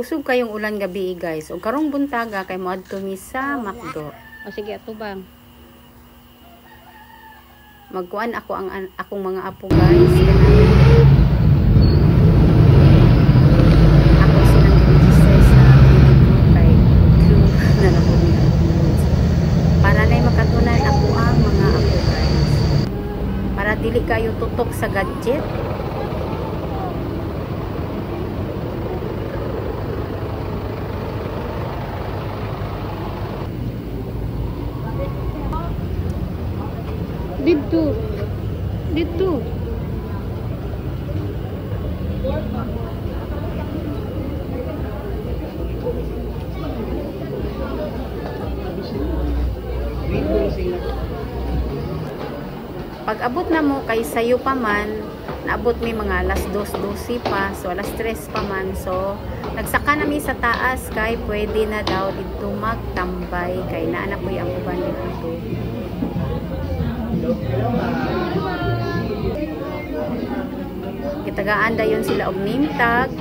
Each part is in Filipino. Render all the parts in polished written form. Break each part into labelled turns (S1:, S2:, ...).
S1: Kusog kayong ulan gabi guys. O karong buntaga kay moadto mi sa McDo.
S2: O sige ato bang.
S1: Magkuan ako akong mga apo guys. Ako silang register sa kay crew na napod nila. Para na makatunan ako ang mga apo guys. Para dili kayo tutok sa gadget.
S2: Dito. Dito.
S1: Pag abot na mo kay sayo pa man, naabot mi mga alas 2:12 pa, so alas 3 pa man. So nagsaka na mi sa taas kay pwede na daw dito magtambay kay naa na po ang uban dito. Kitagaan dayon sila og name tag.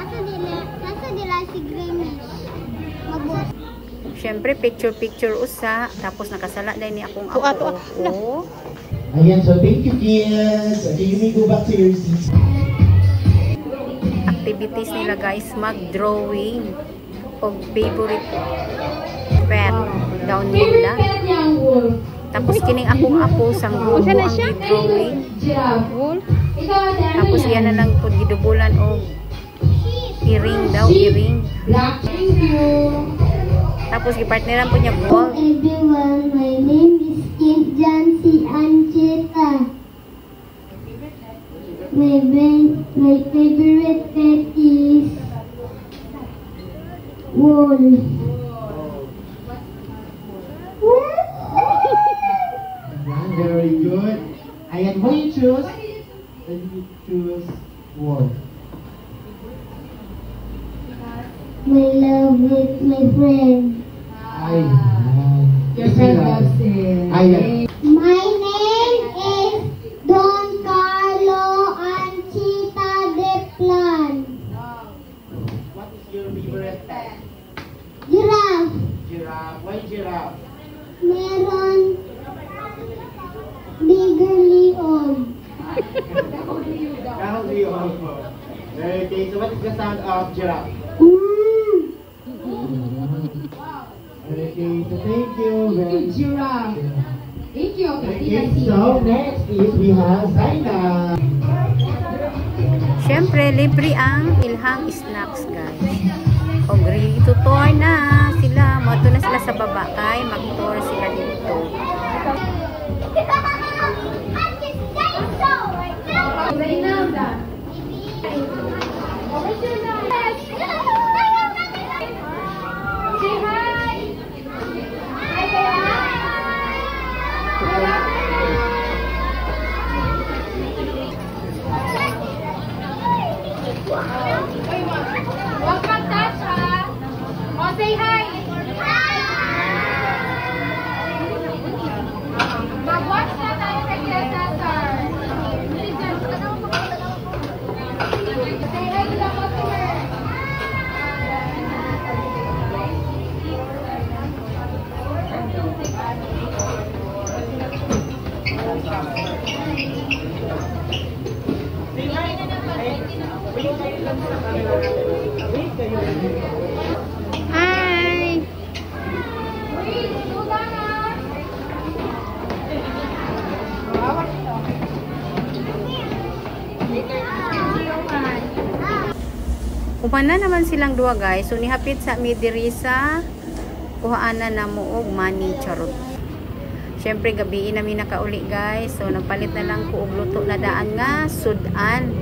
S3: Asa dila si Greenwich? Mabot.
S1: Syempre picture usa tapos nakasala dai ni akong apo. Oh.
S4: Ayan, so thank you kids. Okay, you may go back to your seats.
S1: Activities nila guys, mag-drawing og favorite pet daw nila. Tapos kining akong apo sang gubo ang drawing.
S2: Wolf.
S1: Tapos yan na lang po gidubulan og earring daw, earring. Tapos gipartneran po niya ball.
S3: Everyone, my name is Kid Jancy Ancheta. My favorite pet is wolf.
S4: Very good. Ayan, what do you choose? Then you choose wolf.
S3: My love with my friend.
S4: Ayan.
S5: Your friend loves it.
S4: Ayan.
S3: My name is Don Carlo Anchita de Plan.
S4: What is your favorite pet?
S3: Giraffe.
S4: Giraffe. Why giraffe?
S3: Meron bigger leon.
S4: How do you also? Okay, so what is the sound of giraffe? Okay, so thank you very much.
S5: Giraffe. Thank you.
S4: Okay, so next is we have Zaina.
S1: Syempre libre ang ilhang snacks guys. Og tutor na sila, moto na sila sa baba kay mag-tour sila dito.
S5: Welcome, Tasha. Oh, say hi. Mag-watch na tayo kay Cesar. Say hi to the customer.
S1: Hi! Umana naman silang duha guys. So nihapit sa midiri sa kuhaanan na mo og money charot. Syempre gabi namin nakauli guys. So nagpalit na lang ko og luto na daan nga sudan.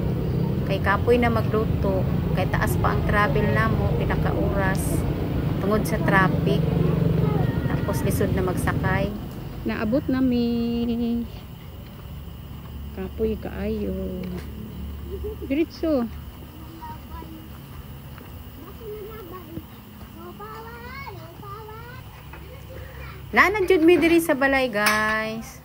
S1: Kay kapoy na magluto. Kay taas pa ang travel na mo pinakauras. Tungod sa traffic. Tapos lisod na magsakay.
S2: Naabot na mi. Kapoy kaayo. Diretso.
S1: Naanad jud mi diri sa balay guys.